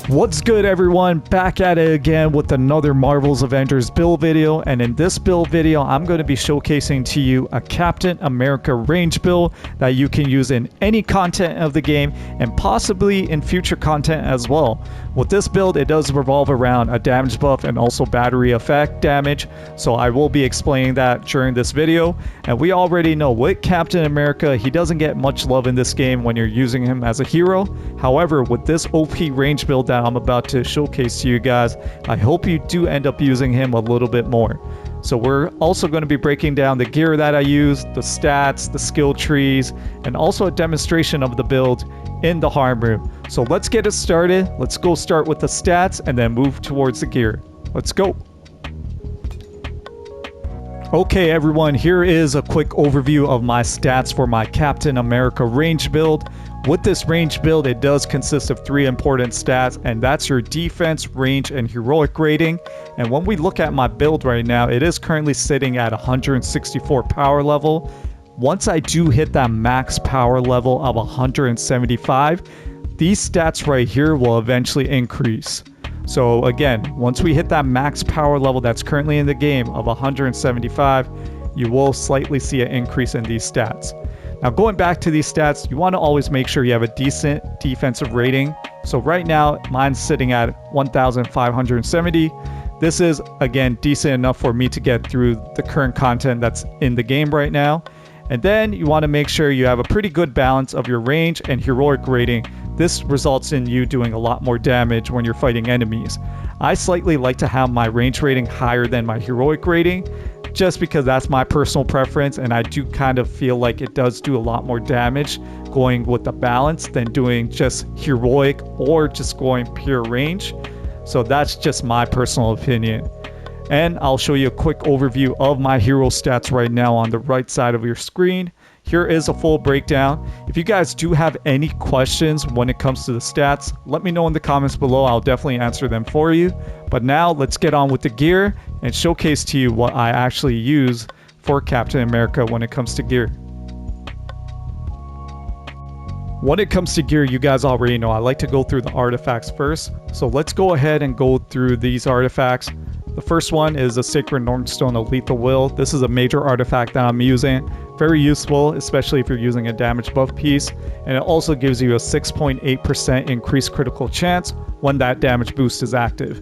What's good, everyone? Back at it again with another Marvel's Avengers build video, and in this build video I'm going to be showcasing to you a Captain America range build that you can use in any content of the game and possibly in future content as well. With this build, it does revolve around a damage buff and also battery effect damage, so I will be explaining that during this video. And we already know with Captain America, he doesn't get much love in this game when you're using him as a hero. However, with this OP range build that I'm about to showcase to you guys, I hope you do end up using him a little bit more. So we're also going to be breaking down the gear that I use, the stats, the skill trees, and also a demonstration of the build in the harm room. So let's get it started. Let's go start with the stats and then move towards the gear. Let's go. Okay, everyone, here is a quick overview of my stats for my Captain America range build. With this range build, it does consist of 3 important stats, and that's your defense, range, and heroic rating. And when we look at my build right now, it is currently sitting at 164 power level. Once I do hit that max power level of 175, these stats right here will eventually increase. So again, once we hit that max power level that's currently in the game of 175, you will slightly see an increase in these stats. Now, going back to these stats, you want to always make sure you have a decent defensive rating. So right now, mine's sitting at 1,570. This is, again, decent enough for me to get through the current content that's in the game right now. And then you want to make sure you have a pretty good balance of your range and heroic rating. This results in you doing a lot more damage when you're fighting enemies. I slightly like to have my range rating higher than my heroic rating, just because that's my personal preference, and I do kind of feel like it does do a lot more damage going with the balance than doing just heroic or just going pure range. So that's just my personal opinion. And I'll show you a quick overview of my hero stats right now on the right side of your screen. Here is a full breakdown. If you guys do have any questions when it comes to the stats, let me know in the comments below. I'll definitely answer them for you. But now let's get on with the gear and showcase to you what I actually use for Captain America when it comes to gear. When it comes to gear, you guys already know I like to go through the artifacts first. So let's go ahead and go through these artifacts. The first one is the Sacred Northstone of Lethal Will. This is a major artifact that I'm using. Very useful, especially if you're using a damage buff piece. And it also gives you a 6.8% increased critical chance when that damage boost is active.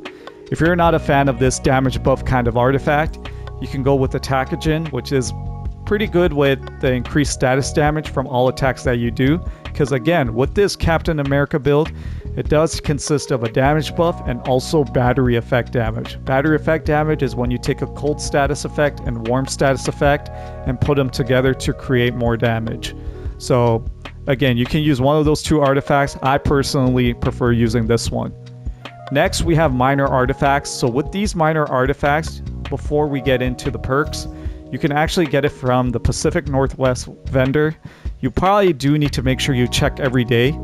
If you're not a fan of this damage buff kind of artifact, you can go with Attackogen, which is pretty good with the increased status damage from all attacks that you do. Because again, with this Captain America build, it does consist of a damage buff and also battery effect damage. Battery effect damage is when you take a cold status effect and warm status effect and put them together to create more damage. So again, you can use one of those 2 artifacts. I personally prefer using this one. Next, we have minor artifacts. So with these minor artifacts, before we get into the perks, you can actually get it from the Pacific Northwest vendor. You probably do need to make sure you check every day,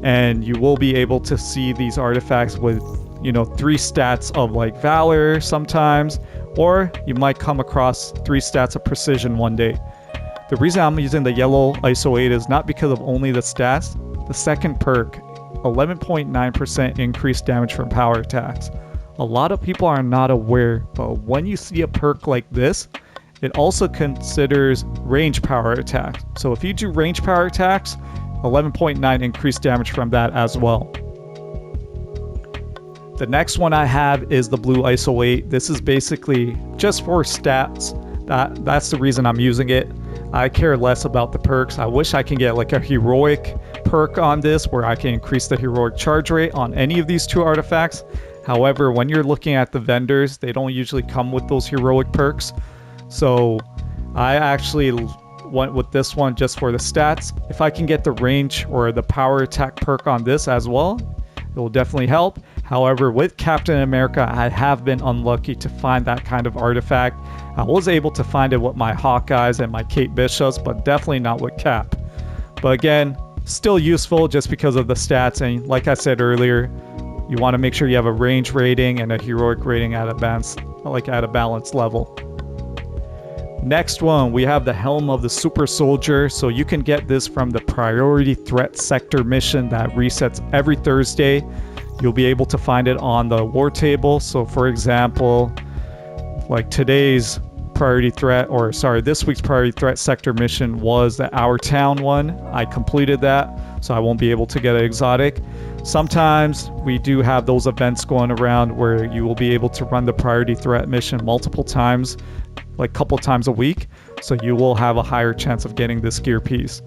and you will be able to see these artifacts with, 3 stats of like Valor sometimes, or you might come across 3 stats of Precision one day. The reason I'm using the yellow ISO 8 is not because of only the stats. The second perk, 11.9% increased damage from power attacks. A lot of people are not aware, but when you see a perk like this, it also considers range power attacks. So if you do range power attacks, 11.9 increased damage from that as well. The next one I have is the blue ISO 8. This is basically just for stats. That's the reason I'm using it. I care less about the perks. I wish I can get like a heroic perk on this where I can increase the heroic charge rate on any of these two artifacts. However, when you're looking at the vendors, they don't usually come with those heroic perks. So I actually went with this one just for the stats. If I can get the range or the power attack perk on this as well, it will definitely help. However, with Captain America, I have been unlucky to find that kind of artifact. I was able to find it with my Hawkeyes and my Kate Bishops, but definitely not with Cap. But again, still useful just because of the stats. And like I said earlier, you want to make sure you have a range rating and a heroic rating at a balanced level. Next one, we have the Helm of the Super Soldier. So you can get this from the Priority Threat Sector mission that resets every Thursday. You'll be able to find it on the war table. So for example, like today's priority threat, or sorry, this week's priority threat sector mission was the Our Town one. I completed that, so I won't be able to get an exotic. Sometimes we do have those events going around where you will be able to run the priority threat mission multiple times, like a couple times a week, so you will have a higher chance of getting this gear piece.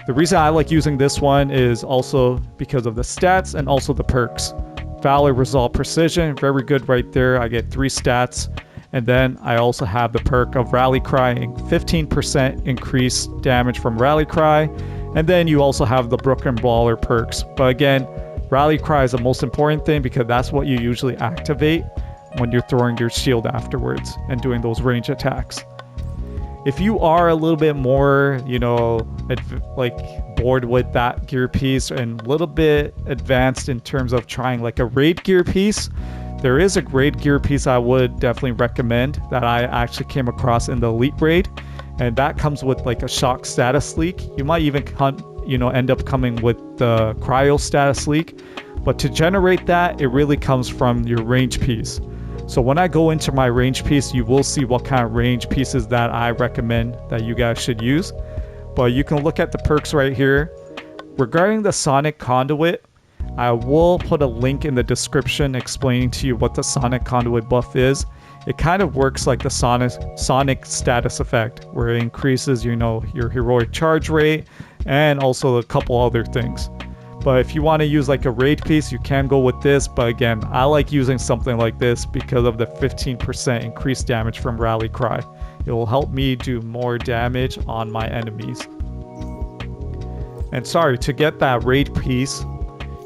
The reason I like using this one is also because of the stats and also the perks. Valor, Resolve, Precision, very good right there. I get 3 stats. And then I also have the perk of Rally Crying, 15% increased damage from Rally Cry. And then you also have the Brooklyn Brawler perks. But again, Rally Cry is the most important thing because that's what you usually activate when you're throwing your shield afterwards and doing those range attacks. If you are a little bit more, like bored with that gear piece and a little bit advanced in terms of trying like a raid gear piece, there is a raid gear piece I would definitely recommend that I actually came across in the Elite Raid, and that comes with like a shock status leak. You might even end up coming with the cryo status leak, but to generate that, it really comes from your range piece. So when I go into my range piece, you will see what kind of range pieces that I recommend that you guys should use. But you can look at the perks right here. Regarding the Sonic Conduit, I will put a link in the description explaining to you what the Sonic Conduit buff is. It kind of works like the Sonic status effect, where it increases, your heroic charge rate and also a couple other things. But if you want to use like a raid piece, you can go with this. But again, I like using something like this because of the 15% increased damage from Rally Cry. It will help me do more damage on my enemies. And sorry, to get that raid piece,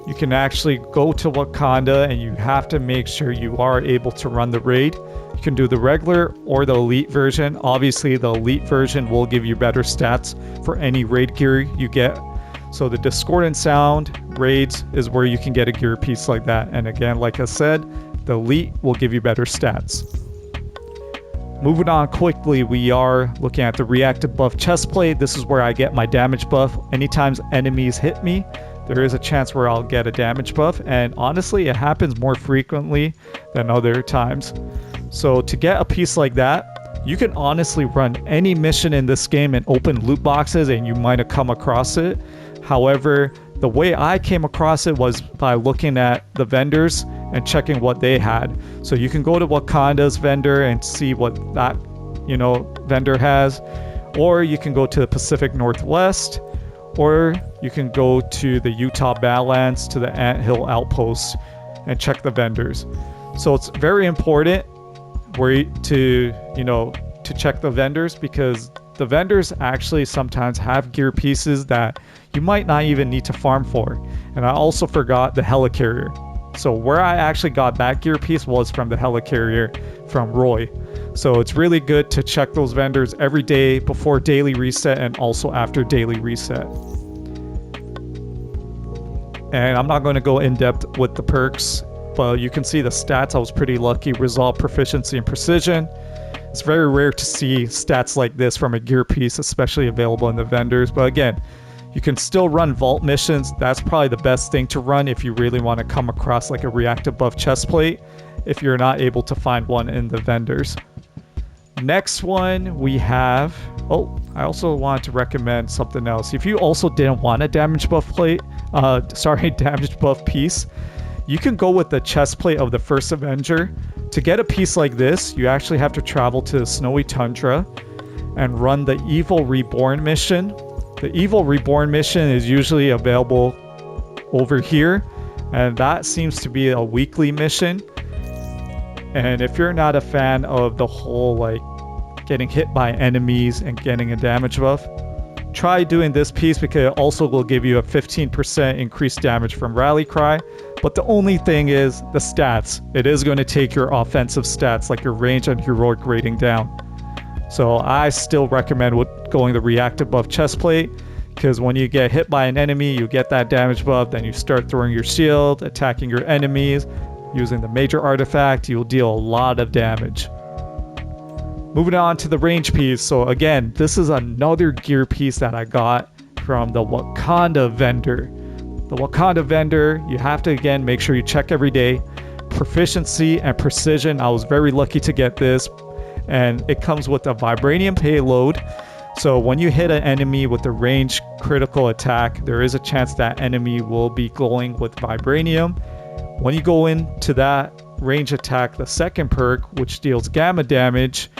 you can actually go to Wakanda and you have to make sure you are able to run the raid. You can do the regular or the elite version. Obviously, the elite version will give you better stats for any raid gear you get. So the Discordant Sound raids is where you can get a gear piece like that. And again, like I said, the elite will give you better stats. Moving on quickly, we are looking at the reactive buff chestplate. This is where I get my damage buff. Anytime enemies hit me, there is a chance where I'll get a damage buff. And honestly, it happens more frequently than other times. So to get a piece like that, you can honestly run any mission in this game and open loot boxes and you might have come across it. However, the way I came across it was by looking at the vendors and checking what they had. So you can go to Wakanda's vendor and see what that, vendor has, or you can go to the Pacific Northwest, or you can go to the Utah Badlands to the Anthill Outpost and check the vendors. So it's very important to check the vendors because the vendors actually sometimes have gear pieces that you might not even need to farm for. And I also forgot the helicarrier. So where I actually got that gear piece was from the helicarrier from Roy. So it's really good to check those vendors every day before daily reset and also after daily reset. And I'm not going to go in depth with the perks, but you can see the stats. I was pretty lucky. Resolve, Proficiency, and Precision. It's very rare to see stats like this from a gear piece, especially available in the vendors. But again, you can still run vault missions. That's probably the best thing to run if you really want to come across like a reactive buff chestplate if you're not able to find one in the vendors. Next one we have... I also wanted to recommend something else. If you also didn't want a damage buff damage buff piece, You can go with the chest plate of the first Avenger. To get a piece like this, you actually have to travel to the snowy tundra and run the Evil Reborn mission. The Evil Reborn mission is usually available over here, and that seems to be a weekly mission. And if you're not a fan of the whole like getting hit by enemies and getting a damage buff, try doing this piece because it also will give you a 15% increased damage from Rally Cry. But the only thing is the stats. It is going to take your offensive stats like your range and heroic rating down. So I still recommend going the reactive buff chest plate, because when you get hit by an enemy, you get that damage buff, then you start throwing your shield, attacking your enemies. Using the major artifact, you'll deal a lot of damage. Moving on to the range piece. So again, this is another gear piece that I got from the Wakanda vendor. The Wakanda vendor, you have to again make sure you check every day. Proficiency and precision, I was very lucky to get this. And it comes with a vibranium payload. So when you hit an enemy with a range critical attack, there is a chance that enemy will be glowing with vibranium. When you go into that range attack, the second perk, which deals gamma damage,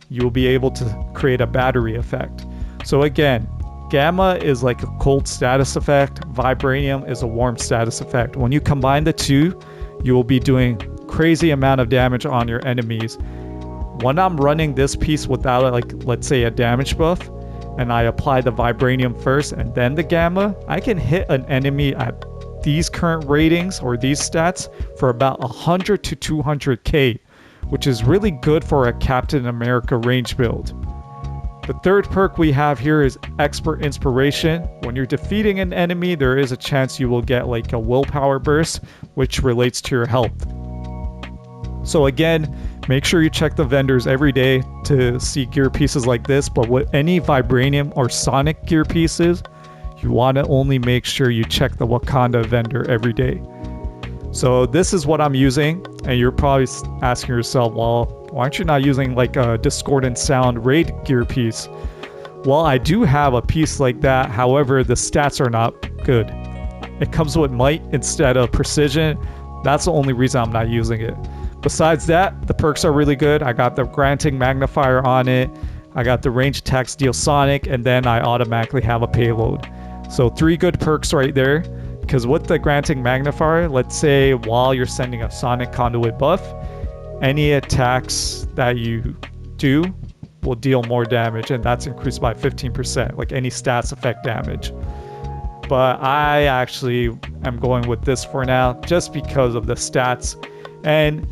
you'll be able to create a battery effect. So again, gamma is like a cold status effect, vibranium is a warm status effect. When you combine the two, you will be doing crazy amount of damage on your enemies. When I'm running this piece without like, let's say a damage buff, and I apply the vibranium first and then the gamma, I can hit an enemy at these current ratings or these stats for about 100 to 200k, which is really good for a Captain America range build. The third perk we have here is Expert Inspiration. When you're defeating an enemy, there is a chance you will get like a willpower burst, which relates to your health. So again, make sure you check the vendors every day to see gear pieces like this, but with any vibranium or sonic gear pieces, you want to only make sure you check the Wakanda vendor every day. So this is what I'm using, and you're probably asking yourself, well, why aren't you not using like a Discordant Sound raid gear piece? Well, I do have a piece like that, however, the stats are not good. It comes with might instead of precision. That's the only reason I'm not using it. Besides that, the perks are really good. I got the Granting Magnifier on it, I got the range attacks deal sonic, and then I automatically have a payload. So 3 good perks right there. Because with the Granting Magnifier, let's say while you're sending a Sonic Conduit buff, any attacks that you do will deal more damage, and that's increased by 15%, like any stats effect damage. But I actually am going with this for now, just because of the stats. And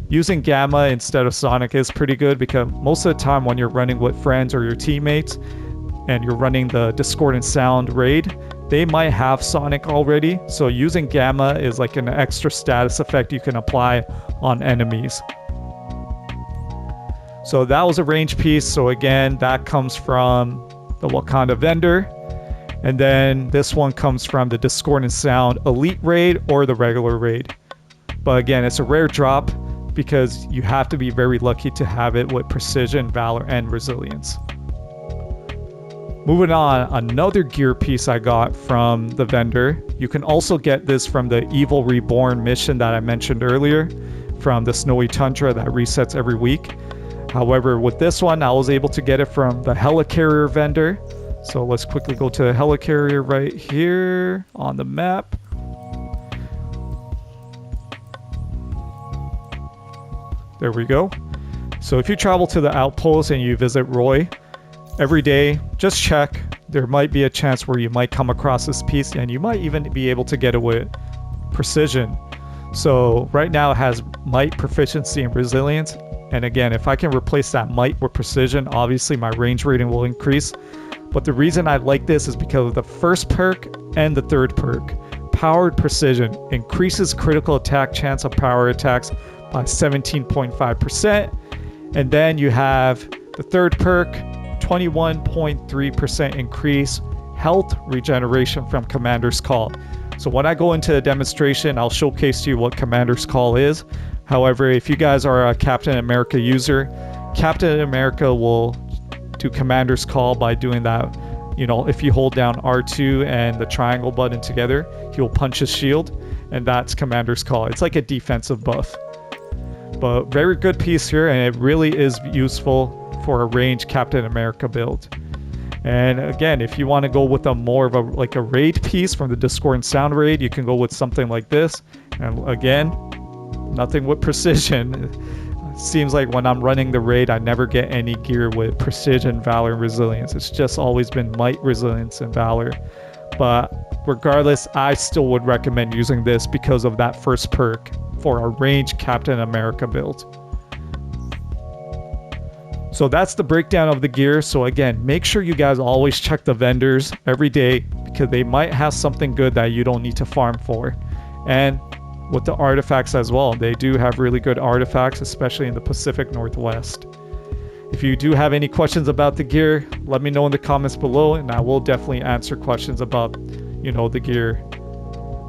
using Gamma instead of Sonic is pretty good, because most of the time when you're running with friends or your teammates, and you're running the Discordant Sound raid, they might have Sonic already, so using Gamma is like an extra status effect you can apply on enemies. So that was a range piece. So again, that comes from the Wakanda vendor. And then this one comes from the Discordant Sound Elite raid or the regular raid. But again, it's a rare drop because you have to be very lucky to have it with Precision, Valor, and Resilience. Moving on, another gear piece I got from the vendor. You can also get this from the Evil Reborn mission that I mentioned earlier, from the Snowy Tundra that resets every week. However, with this one, I was able to get it from the Helicarrier vendor. So let's quickly go to the Helicarrier right here on the map. There we go. So if you travel to the outpost and you visit Roy, every day, just check. There might be a chance where you might come across this piece, and you might even be able to get it with Precision. So right now it has Might, Proficiency, and Resilience. And again, if I can replace that Might with Precision, obviously my range rating will increase. But the reason I like this is because of the first perk and the third perk. Powered Precision increases critical attack chance of power attacks by 17.5%. And then you have the third perk, 21.3% increase health regeneration from Commander's Call. So when I go into a demonstration, I'll showcase to you what Commander's Call is. However, if you guys are a Captain America user, Captain America will do Commander's Call by doing that. You know, if you hold down R2 and the triangle button together, he'll punch his shield. and that's Commander's Call. It's like a defensive buff. But very good piece here, and it really is useful for a ranged Captain America build. And again, if you want to go with a more of a raid piece from the Discordant Sound raid, you can go with something like this. And again, nothing with precision. It seems like when I'm running the raid, I never get any gear with precision, valor, and resilience. It's just always been might, resilience, and valor. But regardless, I still would recommend using this because of that first perk for a ranged Captain America build. So that's the breakdown of the gear. So again, make sure you guys always check the vendors every day because they might have something good that you don't need to farm for. And with the artifacts as well, they do have really good artifacts, especially in the Pacific Northwest. If you do have any questions about the gear, let me know in the comments below, and I will definitely answer questions about, the gear.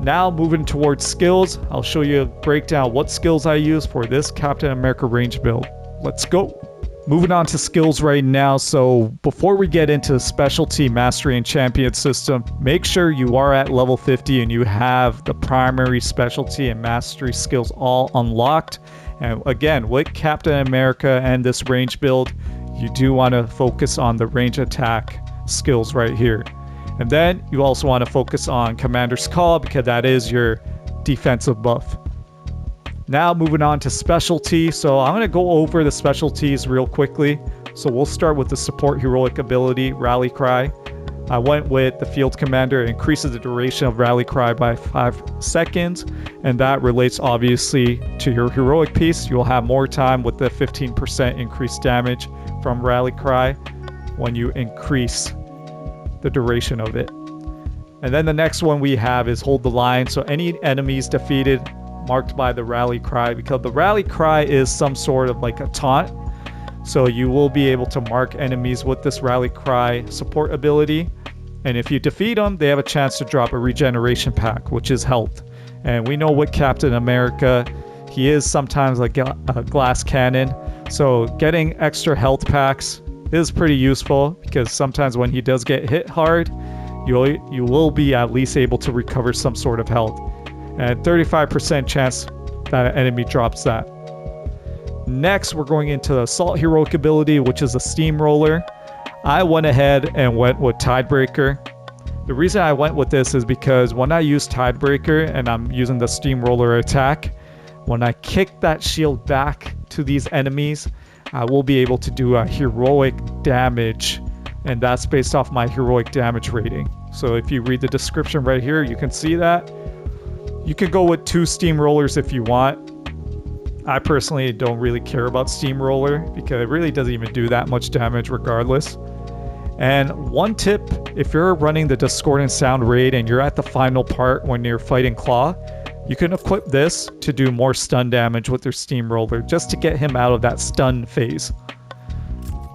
Now moving towards skills, I'll show you a breakdown of what skills I use for this Captain America range build. Let's go. Moving on to skills right now. So before we get into specialty, mastery, and champion system, make sure you are at level 50 and you have the primary, specialty, and mastery skills all unlocked. And again, with Captain America and this range build, you do want to focus on the range attack skills right here. And then you also want to focus on Commander's Call because that is your defensive buff. Now moving on to specialty. So I'm going to go over the specialties real quickly. So we'll start with the support heroic ability, Rally Cry. I went with the Field Commander. It increases the duration of Rally Cry by 5 seconds. And that relates obviously to your heroic piece. You'll have more time with the 15% increased damage from Rally Cry when you increase the duration of it. And then the next one we have is Hold the Line. So any enemies defeated marked by the Rally Cry, because the Rally Cry is some sort of like a taunt, so you will be able to mark enemies with this Rally Cry support ability, and if you defeat them, they have a chance to drop a regeneration pack, which is health. And we know with Captain America, he is sometimes like a glass cannon, so getting extra health packs is pretty useful because sometimes when he does get hit hard, you will be at least able to recover some sort of health. And 35% chance that an enemy drops that. Next, we're going into the Assault Heroic ability, which is a Steamroller. I went ahead and went with Tidebreaker. The reason I went with this is because when I use Tidebreaker and I'm using the Steamroller attack, when I kick that shield back to these enemies, I will be able to do a heroic damage, and that's based off my heroic damage rating. So if you read the description right here, you can see that. You can go with 2 Steamrollers if you want. I personally don't really care about Steamroller because it really doesn't even do that much damage regardless. And one tip, if you're running the Discordant Sound raid and you're at the final part when you're fighting Claw, you can equip this to do more stun damage with your Steamroller just to get him out of that stun phase.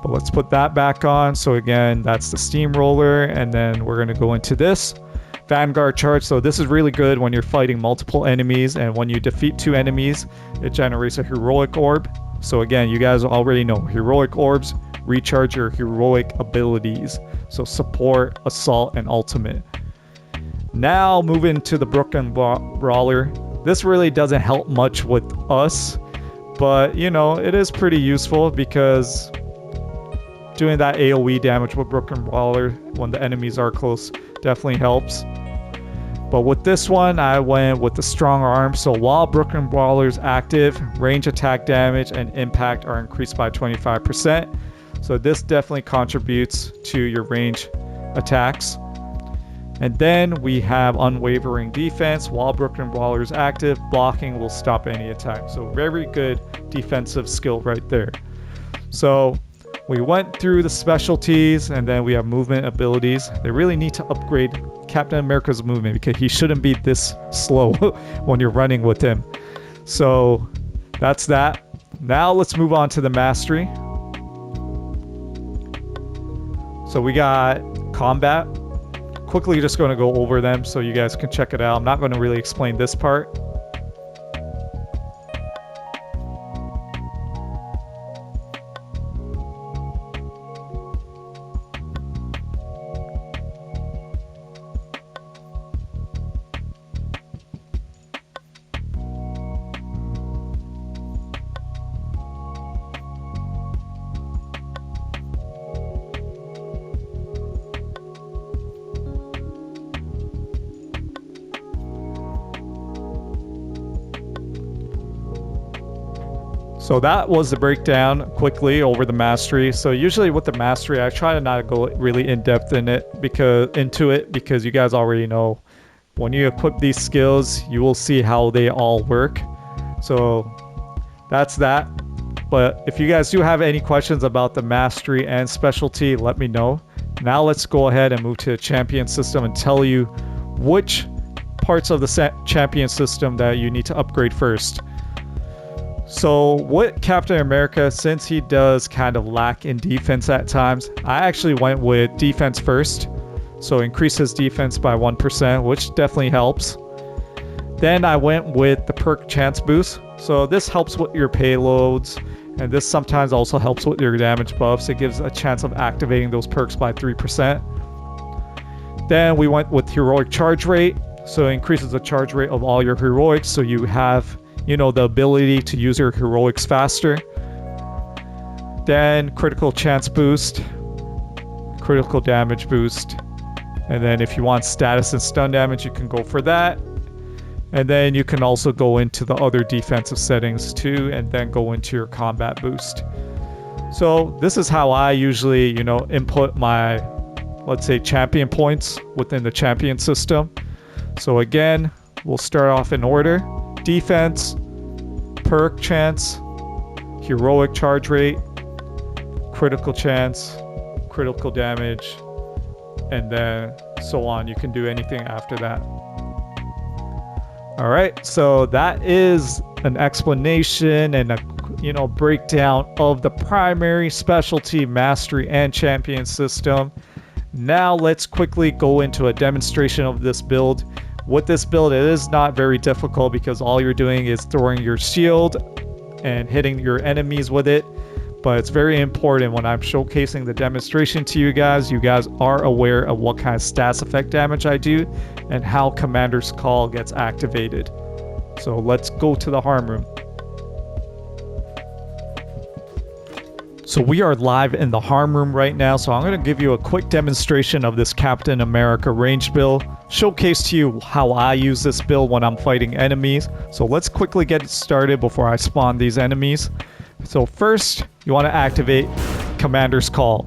But let's put that back on. So again, that's the Steamroller, and then we're going to go into this Vanguard Charge. So this is really good when you're fighting multiple enemies, and when you defeat 2 enemies, it generates a heroic orb. So again, you guys already know heroic orbs recharge your heroic abilities. So support, assault, and ultimate. Now moving to the Brooklyn Brawler. This really doesn't help much with us, but it is pretty useful because doing that AoE damage with Brooklyn Brawler when the enemies are close definitely helps. But with this one, I went with the Strong Arm. So while Brooklyn Brawler's active, range attack damage and impact are increased by 25%. So this definitely contributes to your range attacks. And then we have Unwavering Defense. While Brooklyn Brawler is active, blocking will stop any attack. So very good defensive skill right there. So we went through the specialties, and then we have movement abilities. They really need to upgrade Captain America's movement because he shouldn't be this slow when you're running with him. So that's that. Now let's move on to the mastery. So we got combat. Quickly just going to go over them so you guys can check it out. I'm not going to really explain this part. So that was the breakdown quickly over the mastery. So usually with the mastery, I try to not go really in depth into it because you guys already know when you equip these skills, you will see how they all work. So that's that. But if you guys do have any questions about the mastery and specialty, let me know. Now let's go ahead and move to the champion system and tell you which parts of the champion system that you need to upgrade first. So with Captain America, since he does kind of lack in defense at times, I actually went with defense first. So increase his defense by 1%, which definitely helps. Then I went with the perk chance boost. So this helps with your payloads, and this sometimes also helps with your damage buffs. It gives a chance of activating those perks by 3%. Then we went with heroic charge rate. So it increases the charge rate of all your heroics, so you have, you know, the ability to use your heroics faster. Then critical chance boost, critical damage boost, and then if you want status and stun damage, you can go for that. And then you can also go into the other defensive settings too, and then go into your combat boost. So this is how I usually, you know, input my, let's say, champion points within the champion system. So again, we'll start off in order. Defense, perk chance, heroic charge rate, critical chance, critical damage, and then so on. You can do anything after that. All right, so that is an explanation and a, you know, breakdown of the primary, specialty, mastery, and champion system. Now let's quickly go into a demonstration of this build. With this build, it is not very difficult because all you're doing is throwing your shield and hitting your enemies with it. But it's very important when I'm showcasing the demonstration to you guys are aware of what kind of stats effect damage I do and how Commander's Call gets activated. So let's go to the harm room. So we are live in the harm room right now, so I'm going to give you a quick demonstration of this Captain America range build, showcase to you how I use this build when I'm fighting enemies. So let's quickly get started before I spawn these enemies. So first, you want to activate Commander's Call.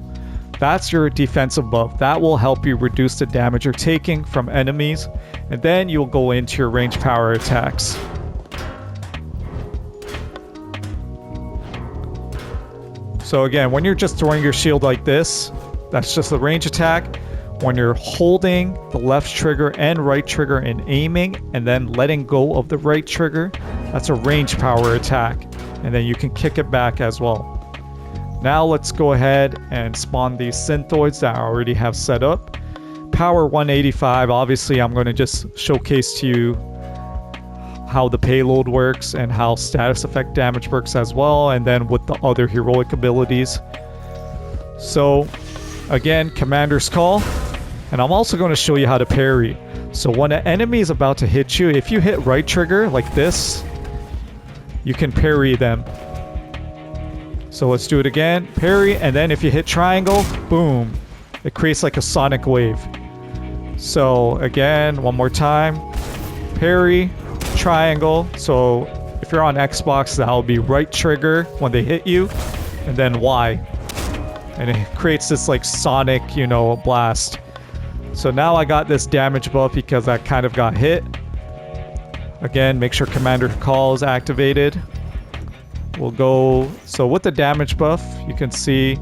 That's your defensive buff. That will help you reduce the damage you're taking from enemies, and then you'll go into your range power attacks. So again, when you're just throwing your shield like this, that's just a range attack. When you're holding the left trigger and right trigger and aiming, and then letting go of the right trigger, that's a range power attack. And then you can kick it back as well. Now let's go ahead and spawn these synthoids that I already have set up. Power 185, obviously I'm going to just showcase to you how the payload works and how status effect damage works as well, and then with the other heroic abilities. So again, Commander's Call, and I'm also going to show you how to parry. So when an enemy is about to hit you, if you hit right trigger like this, you can parry them. So let's do it again, parry, and then if you hit triangle, boom, it creates like a sonic wave. So again, one more time, parry, triangle. So if you're on Xbox, that'll be right trigger when they hit you, and then Y, and it creates this like sonic, you know, blast. So now I got this damage buff because I kind of got hit. Again, make sure Commander Call is activated. We'll go, so with the damage buff, you can see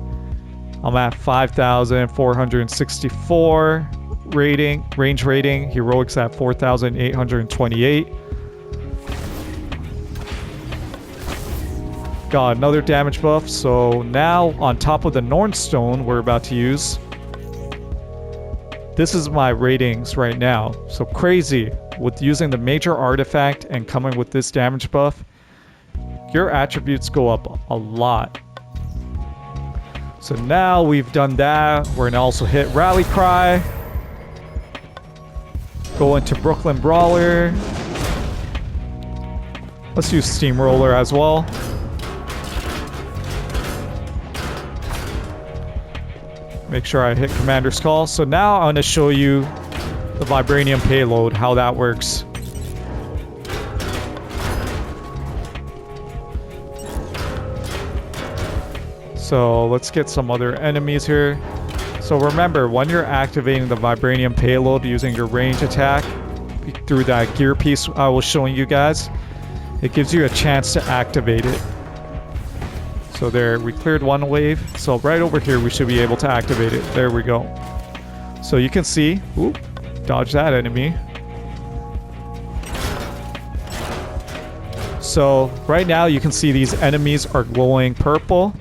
I'm at 5,464 rating, range rating. Heroics at 4,828. Got another damage buff. So now on top of the Nornstone we're about to use, this is my ratings right now. So crazy, with using the major artifact and coming with this damage buff, your attributes go up a lot. So now we've done that, we're gonna also hit Rally Cry, go into Brooklyn Brawler, let's use Steamroller as well. Make sure I hit Commander's Call. So now I'm gonna show you the Vibranium payload, how that works. So let's get some other enemies here. So remember, when you're activating the vibranium payload using your range attack through that gear piece I was showing you guys, it gives you a chance to activate it. So there, we cleared one wave. So right over here, we should be able to activate it. There we go. So you can see, oop, dodge that enemy. So right now you can see these enemies are glowing purple,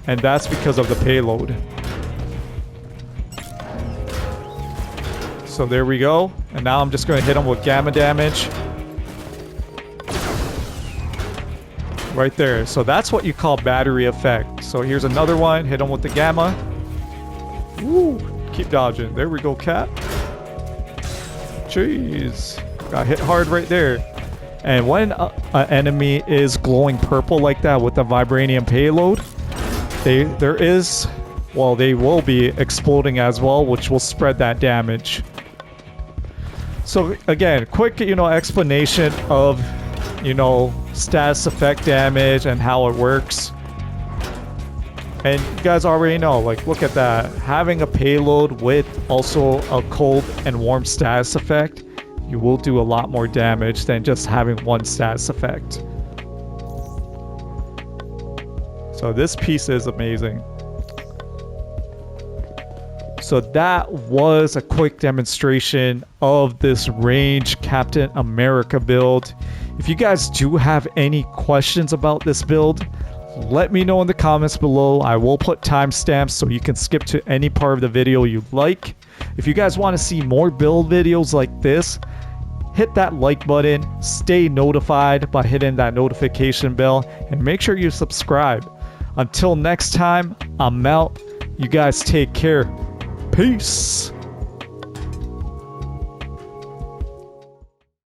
and that's because of the payload. So there we go. And now I'm just going to hit them with gamma damage. Right there. So that's what you call battery effect. So here's another one. Hit them with the gamma. Woo! Keep dodging. There we go, Cap. Jeez. Got hit hard right there. And when an enemy is glowing purple like that with the vibranium payload, they will be exploding as well, which will spread that damage. So again, quick, explanation of, status effect damage and how it works. And you guys already know, like, look at that. Having a payload with also a cold and warm status effect, you will do a lot more damage than just having one status effect. So this piece is amazing. So that was a quick demonstration of this range Captain America build. If you guys do have any questions about this build, let me know in the comments below. I will put timestamps so you can skip to any part of the video you like. If you guys want to see more build videos like this, hit that like button, stay notified by hitting that notification bell, and make sure you subscribe. Until next time, I'm out. You guys take care. Peace.